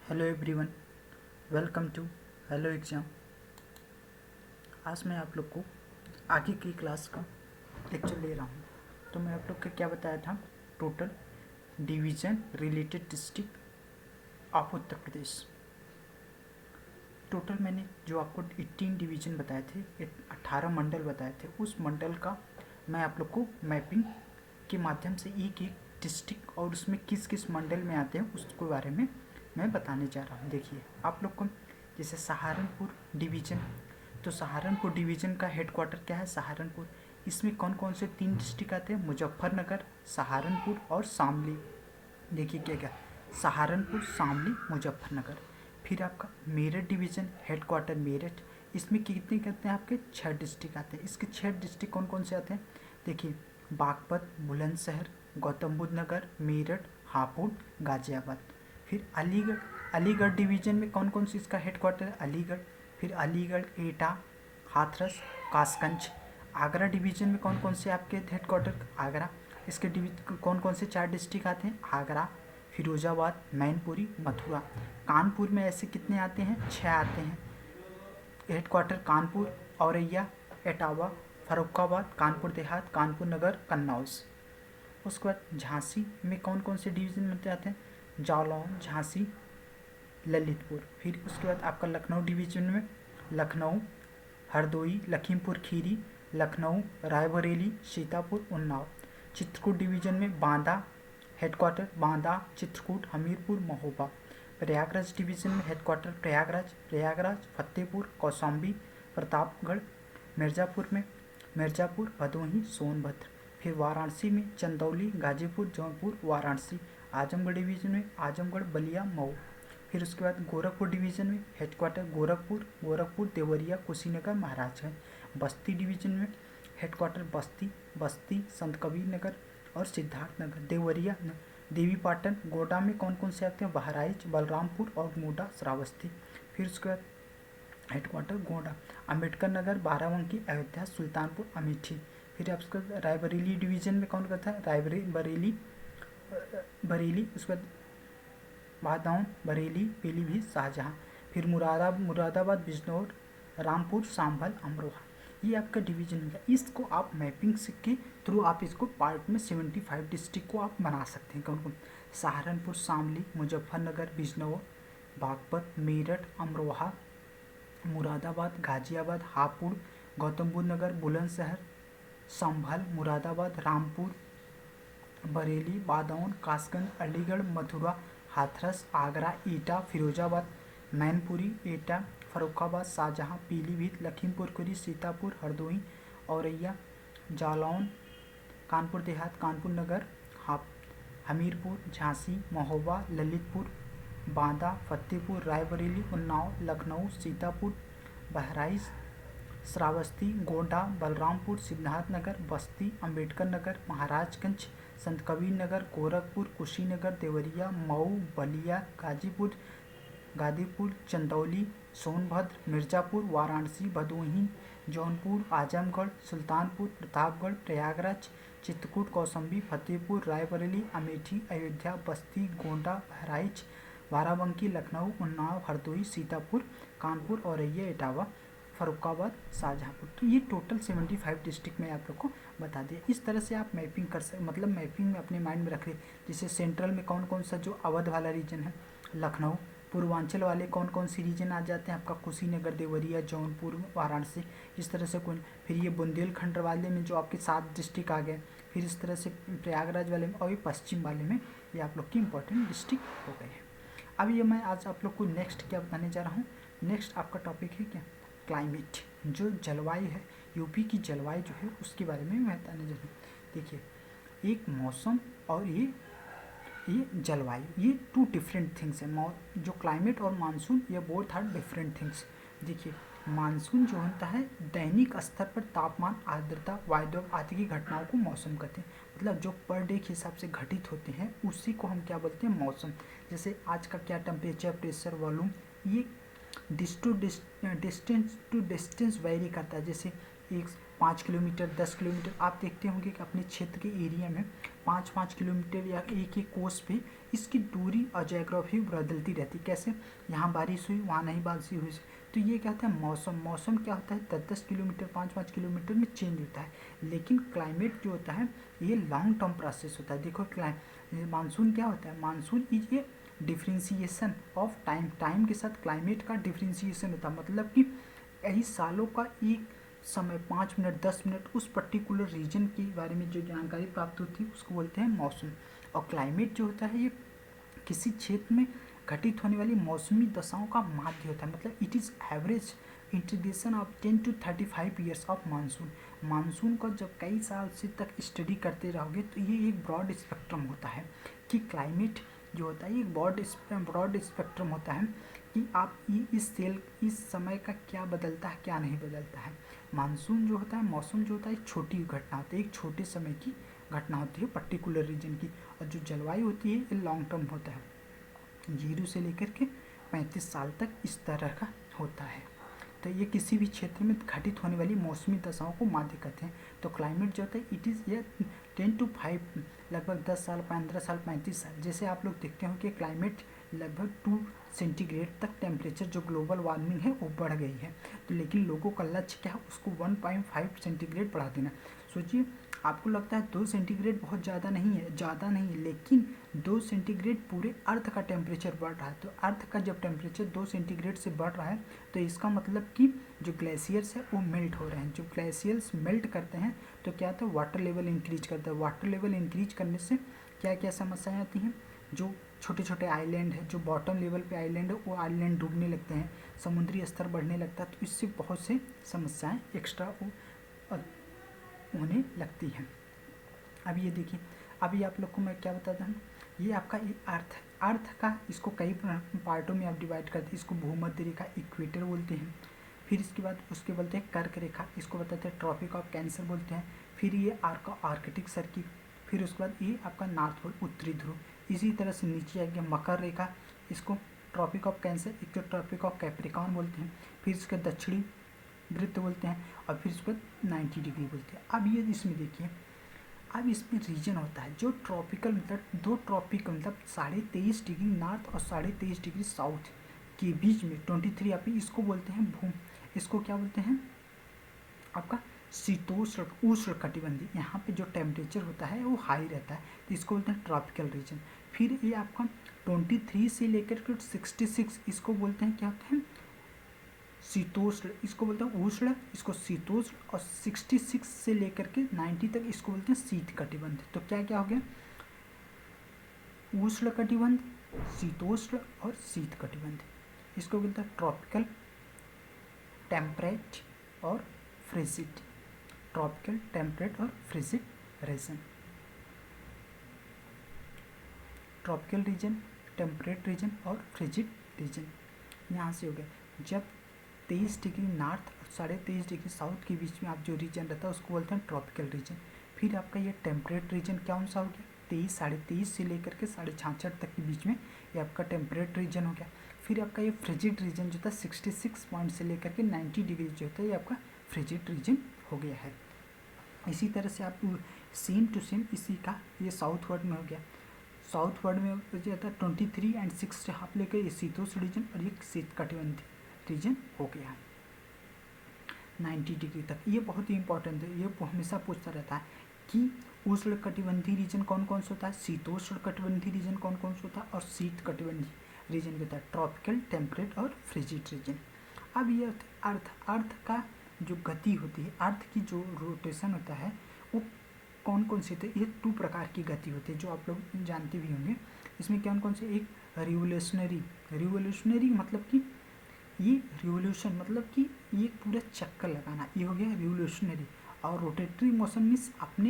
Hello everyone, welcome to Hello Exam. आज मैं आप लोग को आगे की क्लास का लेक्चर ले रहा हूँ। तो मैं आप लोग को क्या बताया था, total division related district of Uttar Pradesh. Total मैंने जो आपको 18 डिवीज़न बताए थे, 18 मंडल बताए थे, उस मंडल का मैं आप लोग को मैपिंग के माध्यम से एक एक डिस्ट्रिक्ट और उसमें किस किस मंडल में आते हैं उसके बारे में मैं बताने जा रहा हूँ। देखिए आप लोग को, जैसे सहारनपुर डिवीज़न, तो सहारनपुर डिवीज़न का हेडक्वार्टर क्या है, सहारनपुर। इसमें कौन कौन से 3 डिस्ट्रिक्ट आते हैं, मुजफ्फरनगर, सहारनपुर और शामली। देखिए क्या क्या, सहारनपुर, शामली, मुजफ्फरनगर। फिर आपका मेरठ डिवीज़न, हेडक्वार्टर मेरठ। इसमें कितने कहते हैं, आपके 6 डिस्ट्रिक्ट आते हैं। इसके 6 डिस्ट्रिक्ट कौन कौन से आते हैं, देखिए बागपत, बुलंदशहर, गौतम बुद्ध नगर, मेरठ, हापुड़, गाजियाबाद। फिर अलीगढ़, अलीगढ़ डिवीज़न में कौन कौन सी इसका हेडक्वार्टर है, अलीगढ़। फिर अलीगढ़, एटा, हाथरस, कासगंज। आगरा डिवीज़न में कौन कौन से आपके हेडक्वार्टर, आगरा। इसके कौन कौन से 4 डिस्ट्रिक्ट आते हैं, आगरा, फिरोजाबाद, मैनपुरी, मथुरा। कानपुर में ऐसे कितने आते हैं, 6 आते हैं हेडक्वार्टर, कानपुर, औरैया, एटावा, फर्रुखाबाद, कानपुर देहात, कानपुर नगर, कन्नौज। उसके बाद झांसी में कौन कौन से डिवीज़न में आते हैं, जालौन, झांसी, ललितपुर। फिर उसके बाद आपका लखनऊ डिवीज़न में लखनऊ, हरदोई, लखीमपुर खीरी, लखनऊ, रायबरेली, सीतापुर, उन्नाव। चित्रकूट डिवीज़न में बांदा, हेडक्वार्टर बांदा, चित्रकूट, हमीरपुर, महोबा। प्रयागराज डिवीज़न में हेडक्वार्टर प्रयागराज, फतेहपुर, कौशाम्बी, प्रतापगढ़। मिर्ज़ापुर में मिर्ज़ापुर, भदोही, सोनभद्र। फिर वाराणसी में चंदौली, गाजीपुर, जौनपुर, वाराणसी। आजमगढ़ डिवीज़न में आजमगढ़, बलिया, मऊ। फिर उसके बाद गोरखपुर डिवीज़न में हेडक्वार्टर गोरखपुर, देवरिया, कुशीनगर, महाराजगंज। बस्ती डिवीज़न में हेडक्वार्टर बस्ती, संत कबीर नगर और सिद्धार्थनगर। देवरिया, देवीपाटन, गोड्डा में कौन कौन से आते हैं, बहराइच, बलरामपुर और गोड्डा, श्रावस्ती। फिर उसके बाद हेडक्वार्टर गोड्डा, अम्बेडकर नगर, बाराबंकी, अयोध्या, सुल्तानपुर, अमेठी। फिर आपका रायबरेली डिवीज़न में कौन करता है, बरेली, उसके बाद बादाऊं, बरेली, पीलीभीत, शाहजहां। फिर मुरादाबाद, बिजनौर, रामपुर, संभल, अमरोहा। ये आपका डिवीजन है। इसको आप मैपिंग के थ्रू आप इसको पार्ट में 75 डिस्ट्रिक्ट को आप बना सकते हैं। कौन कौन, सहारनपुर, शामली, मुजफ्फरनगर, बिजनौर, बागपत, मेरठ, अमरोहा, मुरादाबाद, गाजियाबाद, हापुड़, गौतम बुद्ध नगर, बुलंदशहर, संभल, मुरादाबाद, रामपुर, बरेली, बादाऊन, कासगंज, अलीगढ़, मथुरा, हाथरस, आगरा, एटा, फिरोजाबाद, मैनपुरी, एटा, फर्रुखाबाद, शाहजहां, पीलीभीत, लखीमपुर खीरी, सीतापुर, हरदोई, औरैया, जालौन, कानपुर देहात, कानपुर नगर, हमीरपुर, झांसी, महोबा, ललितपुर, बांदा, फतेहपुर, रायबरेली, उन्नाव, लखनऊ, सीतापुर, बहराइच, श्रावस्ती, गोड्डा, बलरामपुर, सिद्धार्थनगर, बस्ती, अम्बेडकर नगर, महाराजगंज, संत कबीर नगर, गोरखपुर, कुशीनगर, देवरिया, मऊ, बलिया, गाजीपुर, चंदौली, सोनभद्र, मिर्ज़ापुर, वाराणसी, भदोही, जौनपुर, आजमगढ़, सुल्तानपुर, प्रतापगढ़, प्रयागराज, चित्रकूट, कौशाम्बी, फतेहपुर, रायबरेली, अमेठी, अयोध्या, बस्ती, गोंडा, बहराइच, बाराबंकी, लखनऊ, उन्नाव, हरदोई, सीतापुर, कानपुर, औरैया, इटावा, फर्रुखाबाद, शाहजहाँपुर। तो ये टोटल 75 डिस्ट्रिक्ट में आप लोग को बता दिया। इस तरह से आप मैपिंग कर सकते, मतलब मैपिंग में अपने माइंड में रख रहे। जैसे सेंट्रल में कौन कौन सा जो अवध वाला रीजन है, लखनऊ। पूर्वांचल वाले कौन कौन सी रीजन आ जाते हैं, आपका कुशीनगर, देवरिया, जौनपुर, वाराणसी। इस तरह से कौन, फिर ये बुंदेलखंड वाले में जो आपके 7 डिस्ट्रिक्ट आ गए। फिर इस तरह से प्रयागराज वाले में और ये पश्चिम वाले में ये आप लोग की इंपॉर्टेंट डिस्ट्रिक्ट हो गए हैं। अब ये मैं आज आप लोग को नेक्स्ट क्या बताने जा रहा हूँ, नेक्स्ट आपका टॉपिक है क्या, क्लाइमेट। जो जलवायु है, यूपी की जलवायु जो है उसके बारे में मैं बताने जा रहा हूँ। देखिए एक मौसम और ये जलवायु, ये 2 डिफरेंट थिंग्स है। जो क्लाइमेट और मानसून, ये बोथ आर डिफरेंट थिंग्स। देखिए मानसून जो होता है दैनिक स्तर पर तापमान, आर्द्रता, वायु आदि की घटनाओं को मौसम कहते हैं। मतलब जो पर डे के हिसाब से घटित होते हैं उसी को हम क्या बोलते हैं, मौसम। जैसे आज का क्या टेम्परेचर, प्रेशर, वॉल्यूम, ये डिस्टेंस टू डिस्टेंस वेरी करता है। जैसे एक 5 किलोमीटर 10 किलोमीटर, आप देखते होंगे कि अपने क्षेत्र के एरिया में 5-5 किलोमीटर या एक कोस पे इसकी दूरी और ज्योग्राफी बदलती रहती। कैसे, यहाँ बारिश हुई वहाँ नहीं बारिश हुई। तो ये क्या होता है, मौसम क्या होता है 10-10 किलोमीटर 5-5 किलोमीटर में चेंज होता है। लेकिन क्लाइमेट जो होता है ये लॉन्ग टर्म प्रोसेस होता है। देखो मानसून क्या होता है, monsoon is a differentiation of time के साथ क्लाइमेट का डिफ्रेंसिएशन होता है। मतलब कि कई सालों का एक समय 5 मिनट 10 मिनट उस पर्टिकुलर रीजन के बारे में जो जानकारी प्राप्त होती है उसको बोलते हैं मौसम। और क्लाइमेट जो होता है ये किसी क्षेत्र में घटित होने वाली मौसमी दशाओं का माध्य होता है। मतलब it is average integration of 10 to 35 years of monsoon का जब कई साल से तक स्टडी करते रहोगे तो ये एक ब्रॉड स्पेक्ट्रम होता है कि क्लाइमेट जो होता है एक ब्रॉड स्पेक्ट्रम होता है कि आप इस समय का क्या बदलता है क्या नहीं बदलता है। मानसून जो होता है, मौसम जो होता है एक छोटी घटना होती है, एक छोटे समय की घटना होती है पर्टिकुलर रीजन की। और जो जलवायु होती है ये लॉन्ग टर्म होता है, 0 से लेकर के 35 साल तक इस तरह का होता है। तो ये किसी भी क्षेत्र में घटित होने वाली मौसमी दशाओं को माध्य कहते हैं। तो क्लाइमेट जो होता है इट इज़ ये 10 to 5 लगभग 10 साल 15 साल 35 साल। जैसे आप लोग देखते हो कि क्लाइमेट लगभग 2 सेंटीग्रेड तक टेम्परेचर जो ग्लोबल वार्मिंग है वो बढ़ गई है। तो लेकिन लोगों का लक्ष्य क्या है, उसको 1.5 सेंटीग्रेड बढ़ा देना। सोचिए आपको लगता है 2 सेंटीग्रेड बहुत ज़्यादा नहीं है, लेकिन 2 सेंटीग्रेड पूरे अर्थ का टेम्परेचर बढ़ रहा है। तो अर्थ का जब टेम्परेचर 2 सेंटीग्रेड से बढ़ रहा है तो इसका मतलब कि जो ग्लेशियर्स है वो मेल्ट हो रहे हैं। जो ग्लेशियर्स मेल्ट करते हैं तो क्या होता है, वाटर लेवल इंक्रीज करता है। वाटर लेवल इंक्रीज करने से क्या क्या समस्याएं आती हैं, जो छोटे छोटे आइलैंड है, जो बॉटम लेवल पे आइलैंड है वो आइलैंड डूबने लगते हैं, समुद्री स्तर बढ़ने लगता है। तो इससे बहुत से समस्याएं एक्स्ट्रा होने लगती हैं। अब ये देखिए, अभी आप लोग को मैं क्या बताता हूँ, ये आपका अर्थ है। अर्थ का इसको कई पार्टों में आप डिवाइड करते हैं। इसको भूमध्य रेखा इक्वेटर बोलते हैं, फिर इसके बाद उसके बोलते हैं कर्क रेखा, इसको बताते हैं ट्रॉपिक ऑफ कैंसर बोलते हैं, फिर ये आर्कटिक सर्किल, फिर उसके बाद ये आपका नॉर्थ पोल उत्तरी ध्रुव। इसी तरह से नीचे आएगा मकर रेखा, इसको ट्रॉपिक ऑफ कैंसर, एक तो ट्रॉपिक ऑफ कैप्रिकॉर्न बोलते हैं, फिर इसका दक्षिणी वृत्त बोलते हैं, और फिर इसको 90 डिग्री बोलते हैं। अब ये इसमें देखिए, अब इसमें रीजन होता है जो ट्रॉपिकल, मतलब 2 ट्रॉपिक मतलब 23.5 डिग्री नॉर्थ और 23.5 डिग्री साउथ के बीच में 23 आप इसको बोलते हैं इसको क्या बोलते हैं आपका शीतोष्ण उष्ण कटिबंधी। यहाँ पे जो टेम्परेचर होता है वो हाई रहता है तो इसको बोलते हैं ट्रॉपिकल रीजन। फिर ये आपका 23 से लेकर के 66 इसको बोलते हैं क्या होता है शीतोष्ण, इसको बोलते हैं उष्ण, इसको शीतोष्ण, और 66 से लेकर के 90 तक इसको बोलते हैं शीत कटिबंध। तो क्या क्या हो गया, उष्ण कटिबंध, शीतोष्ण और शीत कटिबंध। इसको बोलते हैं ट्रॉपिकल, टेम्परेट और फ्रिजिड। ट्रॉपिकल, टेम्परेट और frigid region. Tropical region, temperate region और फ्रिजिड रीजन। यहाँ से हो गया जब 23 डिग्री नॉर्थ और 23.5 डिग्री साउथ के बीच में आप जो रीजन रहता है उसको बोलते हैं ट्रॉपिकल रीजन। फिर आपका ये टेम्परेट रीजन कौन सा हो गया, 23 23.5 से लेकर के 66 तक के बीच में ये आपका टेम्परेट रीजन हो गया। फिर आपका ये फ्रिजिड रीजन जो था 66 पॉइंट से लेकर के 90 डिग्री जो होता है ये आपका फ्रिजिड रीजन हो गया है। इसी तरह से आप सेम टू सेम इसी का ये साउथ वर्ड में हो गया। साउथ वर्ड में जाता है 23 and 6 हाफ लेकर ये शीतोष्ण रीजन और ये शीत कटिबंधी रीजन हो गया है 90 डिग्री तक। ये बहुत ही इंपॉर्टेंट है, ये हमेशा पूछता रहता है कि उष्ण कटिबंधी रीजन कौन कौन सा होता है, शीतोष्ण कटिबंधी रीजन कौन कौन सा होता है, और शीत कटिबंधी रीजन होता है ट्रॉपिकल, टेम्परेट और फ्रिजिड रीजन। अब ये अर्थ का जो गति होती है, अर्थ की जो रोटेशन होता है वो कौन कौन से थे, ये 2 प्रकार की गति होती है जो आप लोग जानते भी होंगे। इसमें कौन कौन से, एक रिवोल्यूशनरी मतलब कि ये रिवोल्यूशन मतलब कि ये पूरा चक्कर लगाना, ये हो गया रिवोल्यूशनरी। और रोटेटरी मोशन मीन्स अपने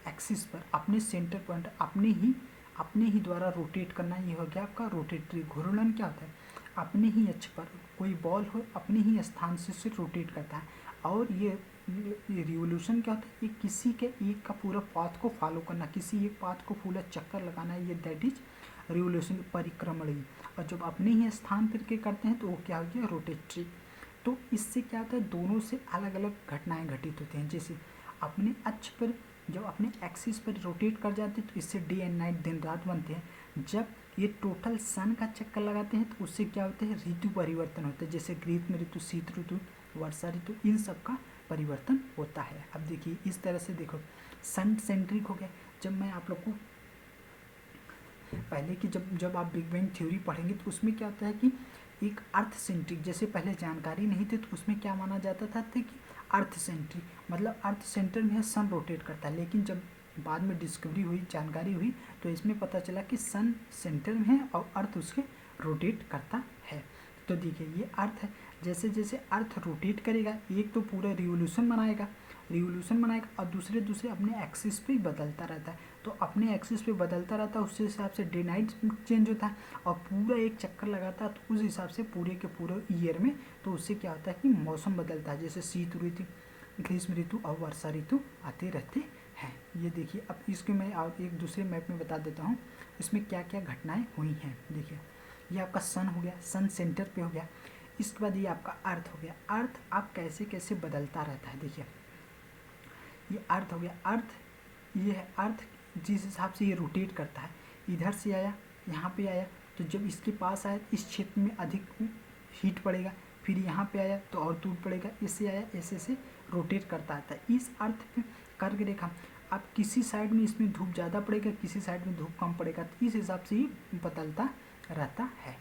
एक्सिस पर, अपने सेंटर पॉइंट, अपने ही द्वारा रोटेट करना, ये हो गया आपका रोटेटरी। घूर्णन क्या होता है, अपने ही अक्ष पर कोई बॉल हो अपने ही स्थान से रोटेट करता है। और ये रिवोल्यूशन क्या होता है, ये किसी के एक का पूरा पाथ को फॉलो करना, किसी एक पाथ को पूरा चक्कर लगाना, ये दैट इज रिवोल्यूशन, परिक्रमणी। और जब अपने ही स्थान पर के करते हैं तो वो क्या हो गया रोटेटरी। तो इससे क्या होता है, दोनों से अलग अलग घटनाएं घटित होती हैं। जैसे अपने अक्ष पर जब अपने एक्सिस पर रोटेट कर जाते हैं तो इससे डे एंड नाइट, दिन रात बनते हैं। जब ये टोटल सन का चक्कर लगाते हैं तो उससे क्या होता है, ऋतु परिवर्तन होता है। जैसे ग्रीष्म ऋतु, शीत ऋतु, वर्षा ऋतु, इन सब का परिवर्तन होता है। अब देखिए इस तरह से देखो, सन सेंट्रिक हो गया। जब मैं आप लोग को पहले की जब आप बिग बैंग थ्योरी पढ़ेंगे तो उसमें क्या होता है कि एक अर्थ सेंट्रिक, जैसे पहले जानकारी नहीं थी तो उसमें क्या माना जाता था कि अर्थ सेंट्रिक मतलब अर्थ सेंटर में सन रोटेट करता है। लेकिन जब बाद में डिस्कवरी हुई, जानकारी हुई, तो इसमें पता चला कि सन सेंटर में है और अर्थ उसके रोटेट करता है। तो देखिए ये अर्थ है, जैसे जैसे अर्थ रोटेट करेगा, एक तो पूरा रिवोल्यूशन बनाएगा और दूसरे अपने एक्सिस पे बदलता रहता है। तो अपने एक्सिस पे बदलता रहता है, उस हिसाब से डे नाइट चेंज होता है और पूरा एक चक्कर लगाता है, तो उस हिसाब से पूरे के पूरे ईयर में, तो उससे क्या होता है कि मौसम बदलता है। जैसे शीत ऋतु, ग्रीष्म ऋतु और वर्षा ऋतु आते रहते हैं। ये देखिए, अब इसके मैं एक दूसरे मैप में बता देता हूँ इसमें क्या क्या घटनाएं हुई हैं। देखिए ये आपका सन हो गया, सन सेंटर पे हो गया। इसके बाद ये आपका अर्थ हो गया। अर्थ आप कैसे कैसे बदलता रहता है। देखिए ये अर्थ हो गया। अर्थ ये है, अर्थ जिस हिसाब से ये रोटेट करता है, इधर से आया यहाँ पे आया, तो जब इसके पास आया इस क्षेत्र में अधिक हीट पड़ेगा, फिर यहाँ पे आया तो और दूर पड़ेगा, इससे आया, ऐसे से रोटेट करता आता है। इस अर्थ पे कर्क रेखा, अब किसी साइड में इसमें धूप ज़्यादा पड़ेगा, किसी साइड में धूप कम पड़ेगा, तो इस हिसाब से ये बदलता रहता है।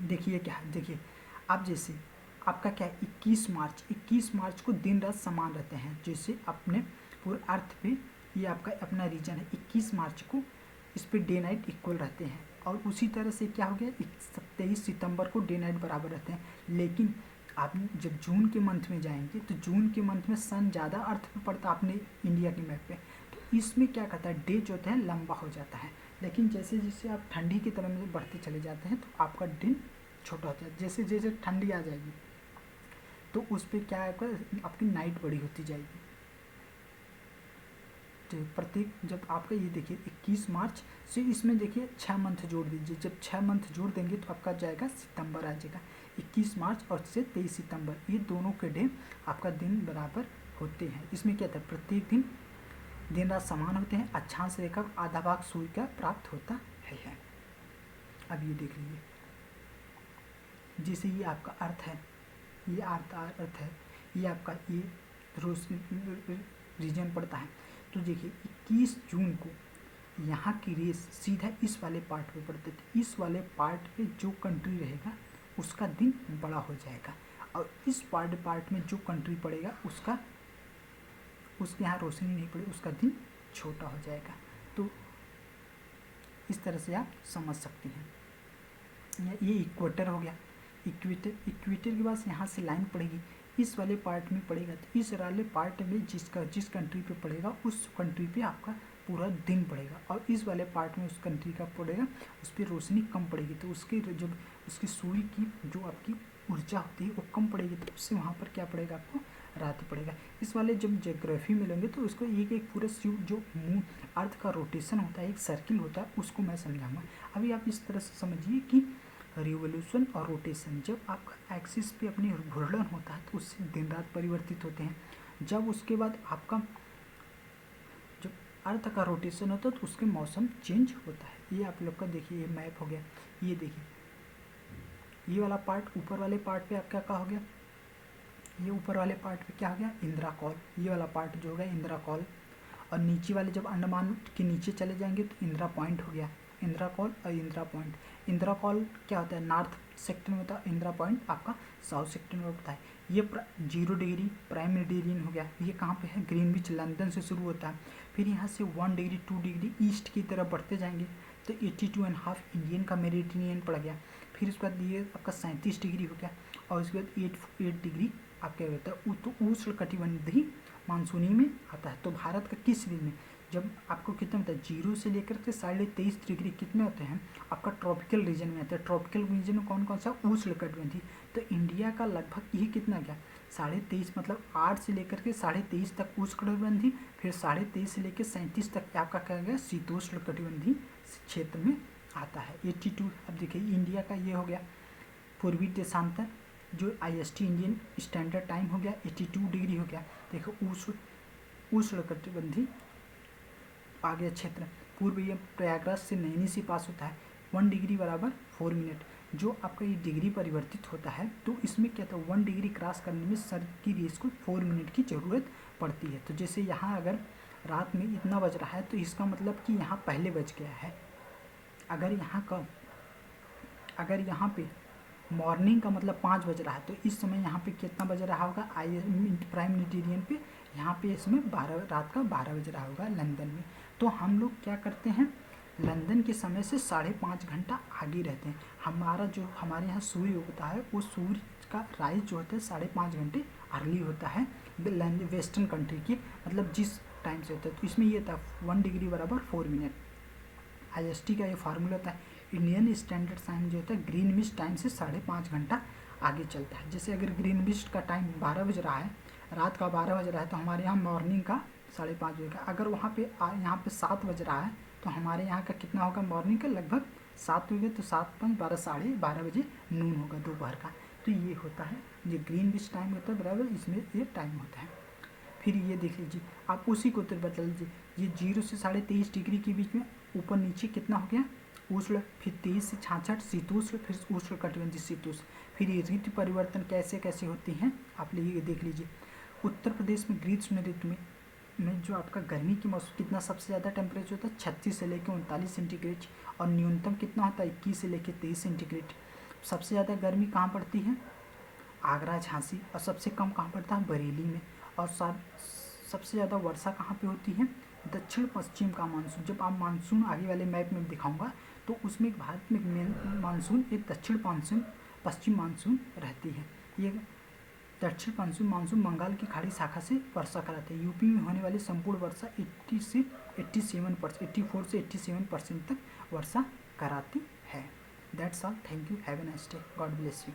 देखिए क्या है, देखिए अब जैसे आपका क्या है 21 मार्च को दिन रात समान रहते हैं। जैसे अपने पूरे अर्थ पे ये आपका अपना रीजन है, 21 मार्च को इस पे डे नाइट इक्वल रहते हैं। और उसी तरह से क्या हो गया, 23 सितंबर को डे नाइट बराबर रहते हैं। लेकिन आप जब जून के मंथ में जाएंगे तो जून के मंथ में सन ज़्यादा अर्थ पे पड़ता है अपने इंडिया के मैप पे, तो इसमें क्या कहता है, डे जो होता है लंबा हो जाता है। लेकिन जैसे जैसे आप ठंडी की तरफ में बढ़ते चले जाते हैं तो आपका दिन छोटा होता है। जैसे जैसे ठंडी आ जाएगी तो उस पर क्या है, आपकी नाइट बड़ी होती जाएगी। तो प्रत्येक जब आपका ये देखिए 21 मार्च से इसमें देखिए 6 मंथ जोड़ दीजिए, जब 6 मंथ जोड़ देंगे तो आपका जाएगा सितंबर आ जाएगा। 21 मार्च और से 23 सितंबर, ये दोनों के डे आपका दिन बराबर होते हैं। इसमें क्या था, प्रत्येक दिन रात समान होते हैं। अक्षांश रेखा आधा भाग सूर्य का प्राप्त होता है। अब ये देख लीजिए, जैसे ये आपका अर्थ है, ये अर्थ है, ये आपका ये रीजन पड़ता है। तो देखिए 21 जून को यहाँ की रेस सीधा इस वाले पार्ट पे पड़ते थे। इस वाले पार्ट पे जो कंट्री रहेगा उसका दिन बड़ा हो जाएगा, और इस पार्ट में जो कंट्री पड़ेगा उसके यहाँ रोशनी नहीं पड़ेगी, उसका दिन छोटा हो जाएगा। तो इस तरह से आप समझ सकते हैं। ये इक्वेटर हो गया। इक्वेटर के पास यहाँ से लाइन पड़ेगी, इस वाले पार्ट में पड़ेगा, तो इस वाले पार्ट में जिस कंट्री पे पड़ेगा उस कंट्री पे आपका पूरा दिन पड़ेगा, और इस वाले पार्ट में उस कंट्री का पड़ेगा उस पर रोशनी कम पड़ेगी। तो उसके जब उसकी सूर्य की जो आपकी ऊर्जा होती है वो कम पड़ेगी, तो उससे वहाँ पर क्या पड़ेगा, आपको रात पड़ेगा। इस वाले जब ज्योग्राफी में लेंगे तो उसको एक एक पूरा जो मून अर्थ का रोटेशन होता है, एक सर्किल होता है, उसको मैं समझाऊंगा। अभी आप इस तरह से समझिए कि रिवोल्यूशन और रोटेशन, जब आपका एक्सिस पे अपनी घूर्णन होता है तो उससे दिन रात परिवर्तित होते हैं। जब उसके बाद आपका जब अर्थ का रोटेशन होता है तो उसके मौसम चेंज होता है। ये आप लोग का देखिए ये मैप हो गया। ये देखिए ये वाला पार्ट, ऊपर वाले पार्ट पे आपका क्या हो गया, ये ऊपर वाले पार्ट पे क्या हो गया, इंदिरा कॉल। ये वाला पार्ट जो हो गया इंदिरा कॉल, और नीचे वाले जब अंडमान के नीचे चले जाएंगे तो इंदिरा पॉइंट हो गया। इंदिरा कॉल और इंदिरा पॉइंट, इंदिरा कॉल क्या होता है, नॉर्थ सेक्टर में होता है, इंदिरा पॉइंट आपका साउथ सेक्टर में होता है। ये 0 डिग्री प्राइम मेरिडियन हो गया। ये कहाँ पे है, ग्रीनविच लंदन से शुरू होता है। फिर यहाँ से 1 डिग्री 2 डिग्री ईस्ट की तरफ बढ़ते जाएंगे तो 82.5 इंडियन का मेरिडियन पड़ गया। फिर उसके बाद ये आपका 37 डिग्री हो गया, और उसके बाद 8 डिग्री आपका होता है तो उष्ण कटिबंधीय मानसूनी में आता है। तो भारत का किस रीजन में, जब आपको कितना होता है 0 से लेकर के 23.5 डिग्री कितने होते हैं, आपका ट्रॉपिकल रीजन में आता है। ट्रॉपिकल रीजन में कौन कौन सा, उष्ण कटिबंधीय। तो इंडिया का लगभग ये कितना गया 23.5, मतलब 8 से लेकर के 23.5 तक उष्ण कटिबंधीय, फिर 23.5 से लेकर 37 तक आपका क्या गया, शीतोष्ण कटिबंधीय क्षेत्र में आता है। 82। अब देखिए इंडिया का ये हो गया पूर्वी देशांतर, जो IST इंडियन स्टैंडर्ड टाइम हो गया 82 डिग्री हो गया। देखो उष्णकटिबंधीय आगे क्षेत्र पूर्व ये प्रयागराज से नैनी से पास होता है। 1 डिग्री बराबर 4 मिनट। जो आपका ये डिग्री परिवर्तित होता है तो इसमें क्या था 1 डिग्री क्रॉस करने में सर की रेस को 4 मिनट की ज़रूरत पड़ती है। तो जैसे यहाँ अगर रात में इतना बज रहा है तो इसका मतलब कि यहाँ पहले बज गया है। अगर यहाँ पे मॉर्निंग का मतलब 5 बज रहा है तो इस समय यहाँ पे कितना बज रहा होगा प्राइम मेरिडियन पे, यहाँ पे इसमें रात का 12 बज रहा होगा लंदन में। तो हम लोग क्या करते हैं, लंदन के समय से 5.5 घंटा आगे रहते हैं। हमारे यहाँ सूर्य उगता है वो सूर्य का राइज जो होता है 5.5 घंटे अर्ली होता है वेस्टर्न कंट्री की, मतलब जिस टाइम से होता है। तो इसमें ये था 1 डिग्री बराबर 4 मिनट। IST का ये फार्मूला होता है। इंडियन स्टैंडर्ड टाइम जो होता है ग्रीनविच टाइम से 5.5 घंटा आगे चलता है। जैसे अगर ग्रीनविच का टाइम 12 बज रहा है, रात का 12 बज रहा है, तो हमारे यहाँ मॉर्निंग का 5:30 बजेगा। अगर वहाँ पे यहाँ पे 7 बज रहा है तो हमारे यहाँ का कितना होगा मॉर्निंग का लगभग 7 बजे, तो 7 5 12 12:30 बजे नून होगा दोपहर का। तो ये होता है जो ग्रीनविच टाइम होता है बराबर इसमें ये टाइम होता है। फिर ये देख लीजिए आप उसी को उत्तर बदल लीजिए, ये 0 से 23.5 डिग्री के बीच में ऊपर नीचे कितना हो गया उष्ण, फिर 23 से 66 शीतोष्ण, फिर उष्ण कटिबंधीय शीतोष्ण। फिर ये ऋतु परिवर्तन कैसे कैसे होते हैं आप ये देख लीजिए। उत्तर प्रदेश में ग्रीष्म ऋतु में जो आपका गर्मी की मौसम कितना सबसे ज़्यादा टेम्परेचर होता है 36 से लेकर 39 सेंटीग्रेड, और न्यूनतम कितना होता है 21 से लेकर 23 सेंटीग्रेड। सबसे ज़्यादा गर्मी कहाँ पड़ती है आगरा झांसी, और सबसे कम कहाँ पड़ता है बरेली में। और सबसे ज़्यादा वर्षा कहाँ पे होती है दक्षिण पश्चिम का मानसून। जब आप मानसून आगे वाले मैप में दिखाऊंगा तो उसमें भारत में मेन मानसून एक दक्षिण पश्चिम मानसून रहती है। ये दक्षिण पश्चिम मानसून बंगाल की खाड़ी शाखा से वर्षा कराते हैं। यूपी में होने वाली संपूर्ण वर्षा 84 से 87% तक वर्षा कराती है। That's all, thank you, have a nice day, God bless you.